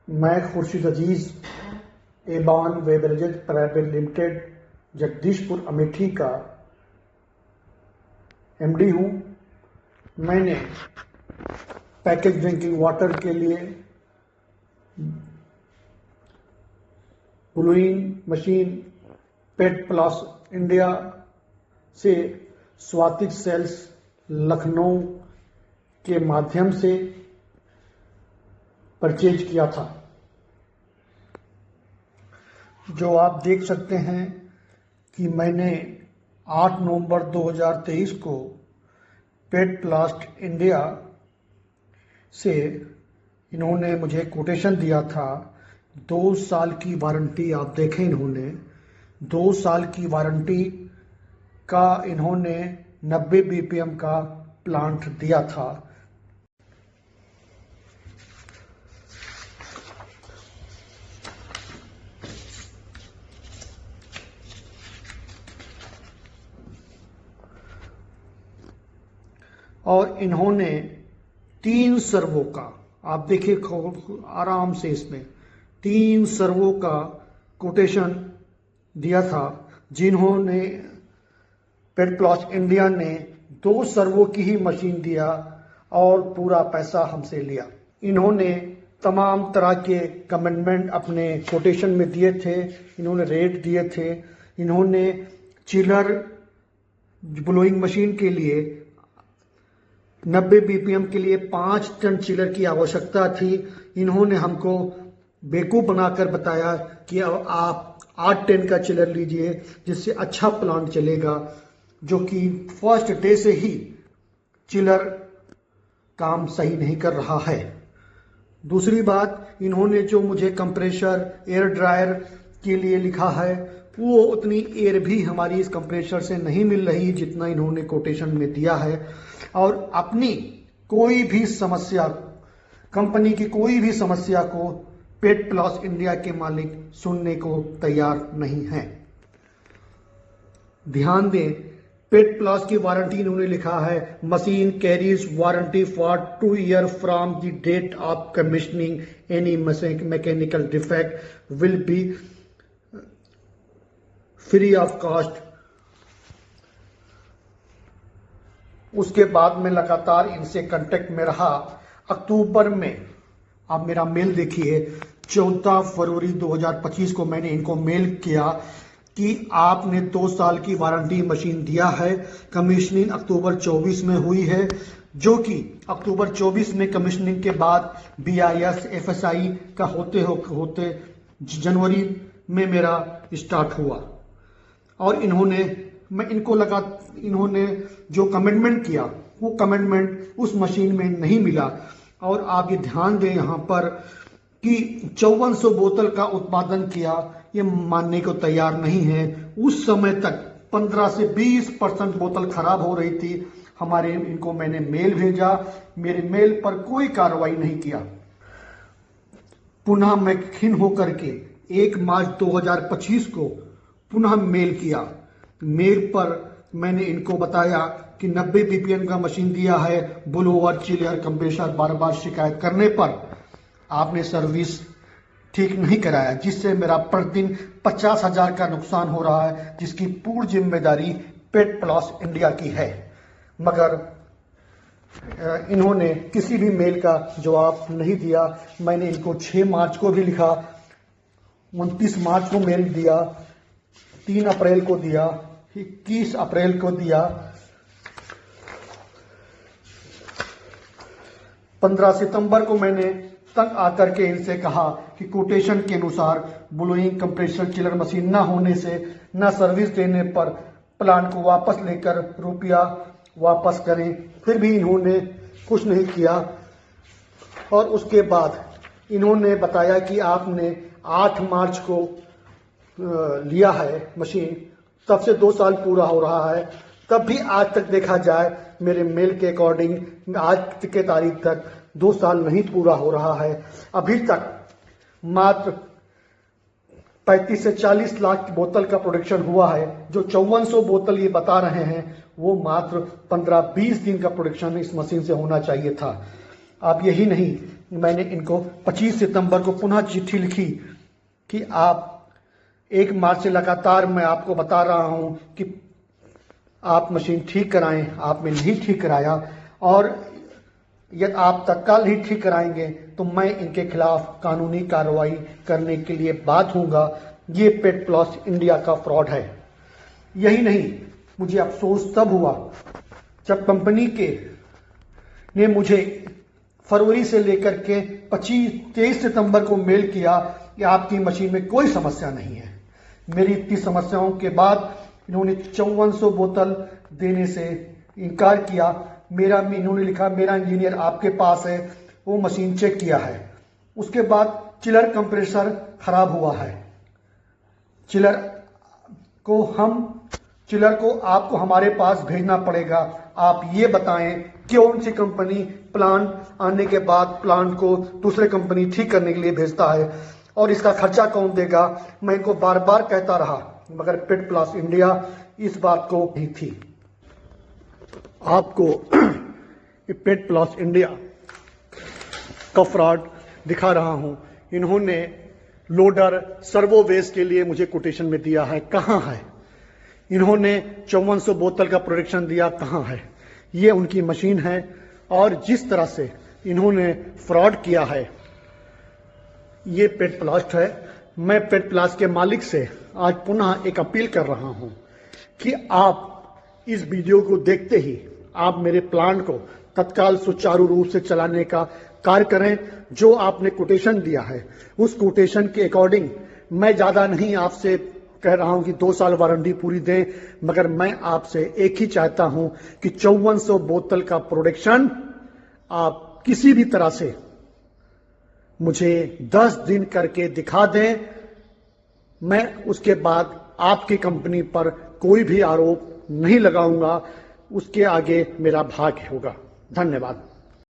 मैं Khurshid Aziz Eban beverages private limited Jagdishpur Amethi का MD हूँ। मैंने पैकेज ड्रिंकिंग वाटर के लिए blowing machine PET plus India से स्वातिक सेल्स लखनऊ के माध्यम से परचेज किया था। जो आप देख सकते हैं कि मैंने 8 नवंबर 2023 को पेट प्लस इंडिया से इन्होंने मुझे कोटेशन दिया था। 2 साल की वारंटी आप देखें, इन्होंने 2 साल की वारंटी का इन्होंने 90 BPM का प्लांट दिया था। और इन्होंने 3 सर्वो का, आप देखिए आराम से, इसमें 3 सर्वो का कोटेशन दिया था, जिन्होंने पेट प्लस इंडिया ने 2 सर्वो की ही मशीन दिया और पूरा पैसा हमसे लिया। इन्होंने तमाम तरह के कमेंटमेंट अपने कोटेशन में दिए थे, इन्होंने रेट दिए थे। इन्होंने चिलर ब्लोइंग मशीन के लिए 90 BPM के लिए 5 टन चिलर की आवश्यकता थी। इन्होंने हमको बेवकूफ़ बनाकर बताया कि अब आप 8 टन का चिलर लीजिए, जिससे अच्छा प्लांट चलेगा, जो कि फर्स्ट डे से ही चिलर काम सही नहीं कर रहा है। दूसरी बात, इन्होंने जो मुझे कंप्रेशर एयर ड्रायर के लिए लिखा है, वो उतनी एयर भी हमारी इस कंप्रेशर से नहीं मिल रही जितना इन्होंने कोटेशन में दिया है। और अपनी कोई भी समस्या, कंपनी की कोई भी समस्या को पेट प्लस इंडिया के मालिक सुनने को तैयार नहीं है। ध्यान दें, पेट प्लस की वारंटी इन्होंने लिखा है, machine carries warranty for 2 year from the date of commissioning. Any mechanical defect will be free of cost. उसके बाद में लगातार इनसे कांटेक्ट में रहा। अक्टूबर में, आप मेरा मेल देखिए, 14 फरवरी 2025 को मैंने इनको मेल किया कि आपने 2 साल की वारंटी मशीन दिया है, कमीशनिंग अक्टूबर 24 में हुई है, जो कि अक्टूबर 24 में कमीशनिंग के बाद BIS FSI का होते जनवरी में मेरा स्टार्ट हुआ। और इन्होंने जो कमिटमेंट किया, वो कमिटमेंट उस मशीन में नहीं मिला। और आप ये ध्यान दें यहाँ पर कि 5400 बोतल का उत्पादन किया, ये मानने को तैयार नहीं है। उस समय तक 15 से 20% बोतल खराब हो रही थी। इनको मैंने मेल भेजा, मेरे मेल पर कोई कार्रवाई नहीं किया। पुनः मैं खिन्न होकर के 1 मार्च 2025 को पुनः मेल किया। मेल पर मैंने इनको बताया कि 90 BPM का मशीन दिया है, ब्लोअर चिलर कंप्रेसर, बार शिकायत करने पर आपने सर्विस ठीक नहीं कराया, जिससे मेरा प्रतिदिन 50,000 का नुकसान हो रहा है, जिसकी पूर्ण जिम्मेदारी पेट प्लस इंडिया की है। मगर इन्होंने किसी भी मेल का जवाब नहीं दिया। मैंने इनको 6 मार्च को भी लिखा, 29 मार्च को मेल दिया, 3 अप्रैल को दिया, 21 अप्रैल को दिया, 15 सितंबर को मैंने तंग आकर के इनसे कहा कि कोटेशन के अनुसार ब्लोइंग कंप्रेसर चिलर मशीन न होने से, न सर्विस देने पर प्लांट को वापस लेकर रुपया वापस करें। फिर भी इन्होंने कुछ नहीं किया। और उसके बाद इन्होंने बताया कि आपने 8 मार्च को लिया है मशीन, तब से 2 साल पूरा हो रहा है। तब भी आज तक देखा जाए, मेरे मेल के अकॉर्डिंग आज के तारीख तक 2 साल नहीं पूरा हो रहा है। अभी तक मात्र 35 से 40 लाख बोतल का प्रोडक्शन हुआ है। जो 5400 बोतल ये बता रहे हैं, वो मात्र 15-20 दिन का प्रोडक्शन इस मशीन से होना चाहिए था। अब यही नहीं, मैंने इनको 25 सितंबर को पुनः चिट्ठी लिखी कि आप 1 मार्च से लगातार मैं आपको बता रहा हूं कि आप मशीन ठीक कराएं, आपने नहीं ठीक कराया, और यदि आप तत्काल ही ठीक कराएंगे तो मैं इनके खिलाफ कानूनी कार्रवाई करने के लिए बाध्य होऊंगा। ये पेट प्लस इंडिया का फ्रॉड है। यही नहीं, मुझे अफसोस तब हुआ जब कंपनी के ने मुझे फरवरी से लेकर के 23 सितंबर को मेल किया कि आपकी मशीन में कोई समस्या नहीं है। मेरी इतनी समस्याओं के बाद इन्होंने 5400 बोतल देने से इनकार किया। इन्होंने लिखा मेरा इंजीनियर आपके पास है, वो मशीन चेक किया है। उसके बाद चिलर कंप्रेसर खराब हुआ है। चिलर को आपको हमारे पास भेजना पड़ेगा। आप ये बताएं कौन सी कंपनी प्लांट आने के बाद प्लांट को दूसरे कंपनी ठीक करने के लिए भेजता है, और इसका खर्चा कौन देगा। मैं इनको बार बार कहता रहा, मगर पेट प्लस इंडिया इस बात को नहीं थी। आपको पेट प्लस इंडिया का फ्रॉड दिखा रहा हूं। इन्होंने लोडर सर्वोवेस के लिए मुझे कोटेशन में दिया है, कहां है। इन्होंने 5400 बोतल का प्रोडक्शन दिया, कहां है। ये उनकी मशीन है, और जिस तरह से इन्होंने फ्रॉड किया है, ये पेट प्लस है। मैं पेट प्लस के मालिक से आज पुनः एक अपील कर रहा हूं कि आप इस वीडियो को देखते ही आप मेरे प्लांट को तत्काल सुचारू रूप से चलाने का कार्य करें। जो आपने कोटेशन दिया है उस कोटेशन के अकॉर्डिंग मैं ज्यादा नहीं आपसे कह रहा हूं कि 2 साल वारंटी पूरी दें, मगर मैं आपसे एक ही चाहता हूं कि 5400 बोतल का प्रोडक्शन आप किसी भी तरह से मुझे 10 दिन करके दिखा दें। मैं उसके बाद आपकी कंपनी पर कोई भी आरोप नहीं लगाऊंगा। उसके आगे मेरा भाग्य होगा। धन्यवाद।